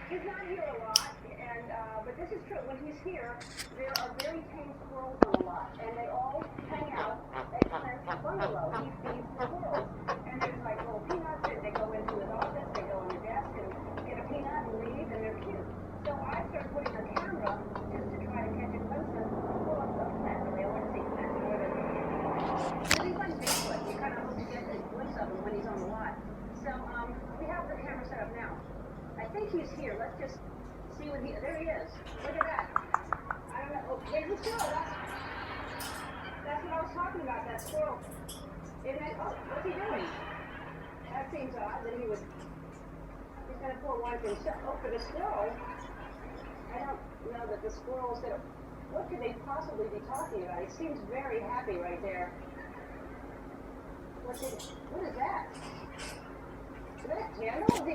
He's not here a lot, but this is true. When he's here, there are very tame squirrels on the lot, and they all hang out at Clint's bungalow. He feeds the squirrels, and there's like little peanuts, and they go into his office, they go on the desk and get a peanut and leave, and they're cute. So I started putting a camera just to try to catch a glimpse of Clint. They always see Clint more than because he's like Bigfoot. You kind of hope to get a glimpse of him when he's on the lot. So we have the camera set up now. I think he's here. Let's just see what there he is. Look at that. I don't know. Oh, there's the squirrel. That's what I was talking about, that squirrel. Isn't it? Oh, what's he doing? That seems odd that he's going to pour one thing. Oh, for the squirrel, I don't know that the squirrel is going to, what could they possibly be talking about? He seems very happy right there. What is that? Is that a candle? Is he